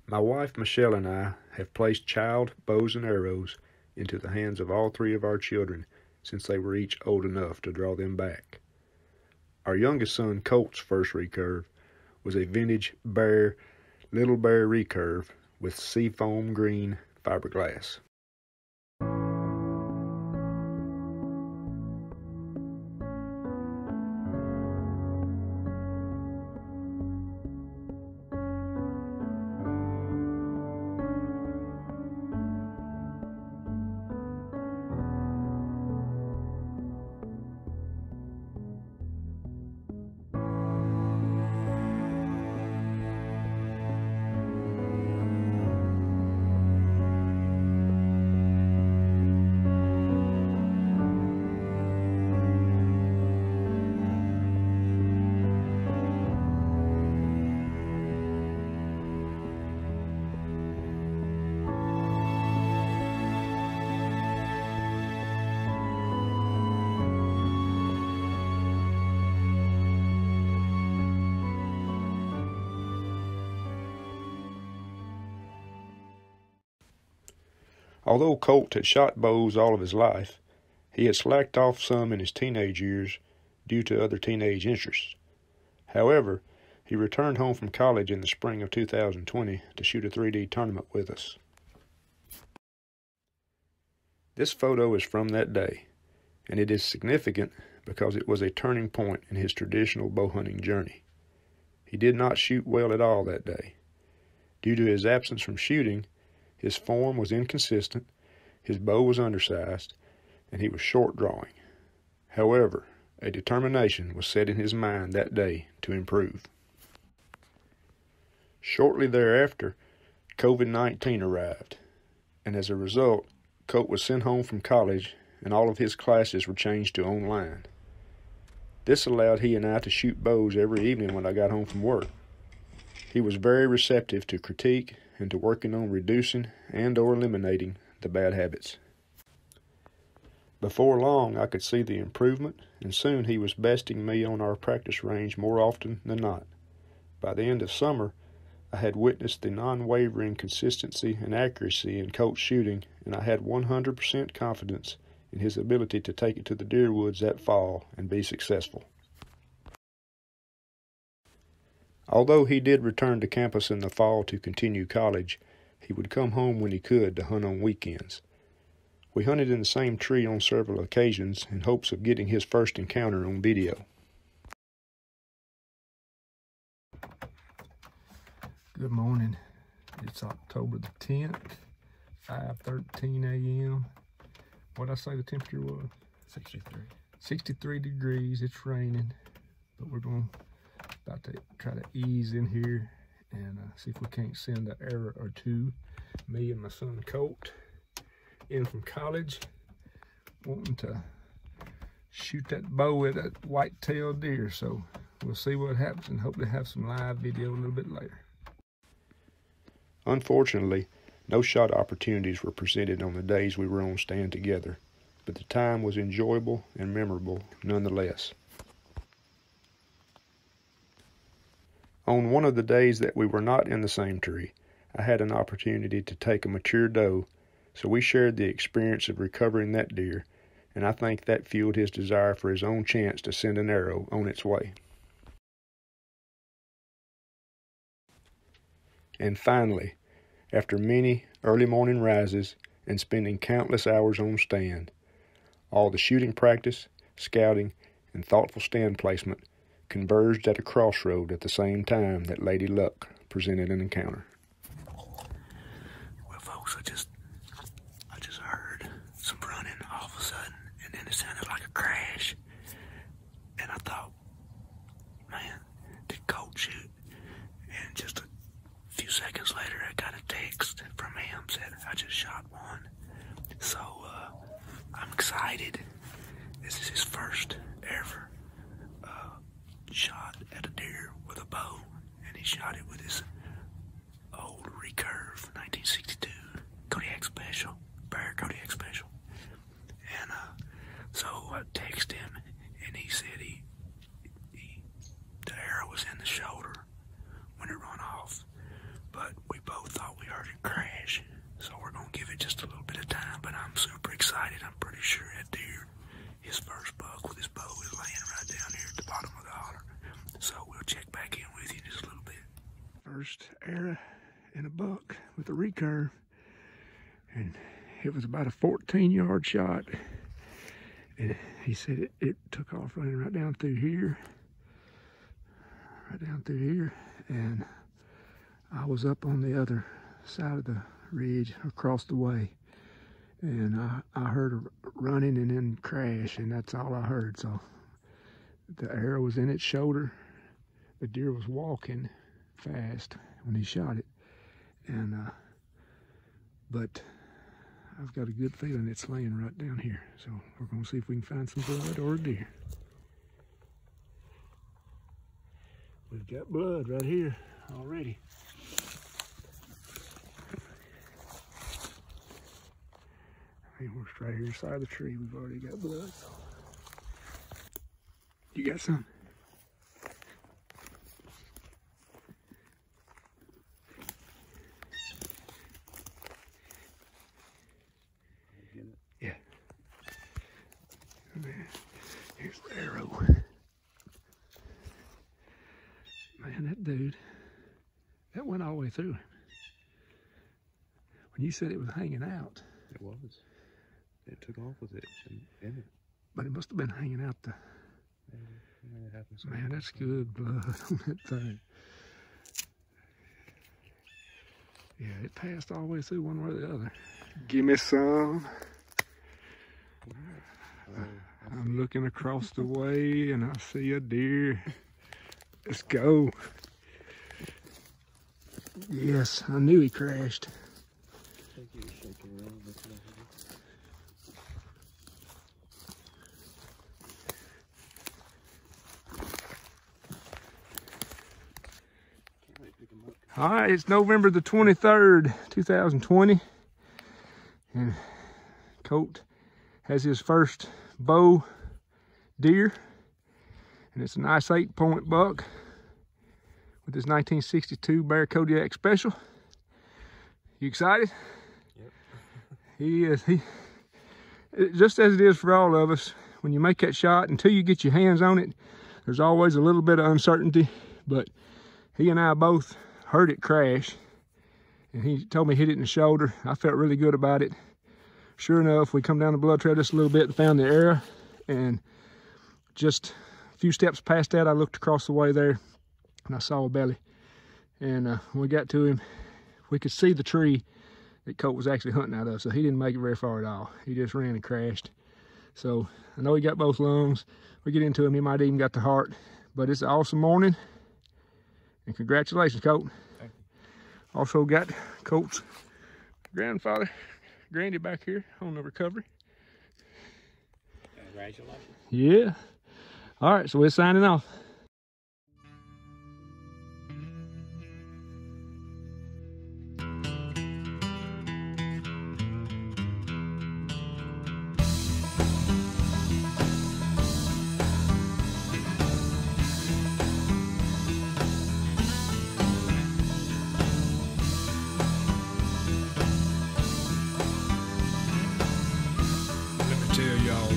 My wife Michelle and I have placed child bows and arrows into the hands of all three of our children since they were each old enough to draw them back. Our youngest son Colt's first recurve was a vintage Little Bear recurve with seafoam green fiberglass. Although Colt had shot bows all of his life, he had slacked off some in his teenage years due to other teenage interests. However, he returned home from college in the spring of 2020 to shoot a 3D tournament with us. This photo is from that day, and it is significant because it was a turning point in his traditional bow hunting journey. He did not shoot well at all that day. Due to his absence from shooting, his form was inconsistent, his bow was undersized, and he was short drawing. However, a determination was set in his mind that day to improve. Shortly thereafter, COVID-19 arrived, and as a result, Colt was sent home from college and all of his classes were changed to online. This allowed he and I to shoot bows every evening when I got home from work. He was very receptive to critique and to working on reducing and/or eliminating the bad habits. Before long, I could see the improvement, and soon he was besting me on our practice range more often than not. By the end of summer, I had witnessed the non-wavering consistency and accuracy in Colt's shooting, and I had 100% confidence in his ability to take it to the deer woods that fall and be successful. Although he did return to campus in the fall to continue college, he would come home when he could to hunt on weekends. We hunted in the same tree on several occasions in hopes of getting his first encounter on video. Good morning. It's October the 10th, 5:13 a.m. What'd I say the temperature was? 63. 63 degrees. It's raining, but we're about to try to ease in here and see if we can't send an arrow or two. Me and my son Colt in from college, wanting to shoot that bow at that white-tailed deer. So we'll see what happens and hopefully have some live video a little bit later. Unfortunately, no shot opportunities were presented on the days we were on stand together, but the time was enjoyable and memorable nonetheless. On one of the days that we were not in the same tree, I had an opportunity to take a mature doe, so we shared the experience of recovering that deer, and I think that fueled his desire for his own chance to send an arrow on its way. And finally, after many early morning rises and spending countless hours on stand, all the shooting practice, scouting, and thoughtful stand placement converged at a crossroad at the same time that Lady Luck presented an encounter. Well, folks, I just heard some running all of a sudden, and then it sounded like a crash. And I thought, man, did Colt shoot? And just a few seconds later, I got a text from him, said, I just shot one. So, I'm excited. This is his first ever shot at a deer with a bow, and he shot it with his first arrow in a buck with a recurve, and it was about a 14-yard shot. And he said it took off running right down through here, and I was up on the other side of the ridge across the way, and I heard a running and then crash, and that's all I heard. So the arrow was in its shoulder. The deer was walking fast when he shot it, and but I've got a good feeling it's laying right down here. So we're gonna see if we can find some blood or a deer. We've got blood right here already. I mean, we're right here inside the tree. We've already got blood. You got some? Yeah. Here's the arrow. Man, that dude, that went all the way through him. When you said it was hanging out. It was. It took off with it in it. But it must have been hanging out the... Man, that's good blood on that thing. Yeah, it passed all the way through one way or the other. Give me some. I'm looking across the way and I see a deer. Let's go. Yes, I knew he crashed. All right, it's November the 23rd, 2020, and Colt has his first bow deer, and it's a nice 8-point buck with his 1962 Bear Kodiak Special. You excited? Yep. He is. Just as it is for all of us, when you make that shot, until you get your hands on it, there's always a little bit of uncertainty, but he and I both heard it crash, and he told me he hit it in the shoulder. I felt really good about it. Sure enough, we come down the blood trail just a little bit and found the arrow, and just a few steps past that, I looked across the way there, and I saw a belly. And when we got to him, we could see the tree that Colt was actually hunting out of, so he didn't make it very far at all. He just ran and crashed. So I know he got both lungs. We get into him, he might even got the heart, but it's an awesome morning. And congratulations, Colt. Thank you. Also got Colt's grandfather, Grandy, back here on the recovery. Congratulations. Yeah. All right, so we're signing off. Tell y'all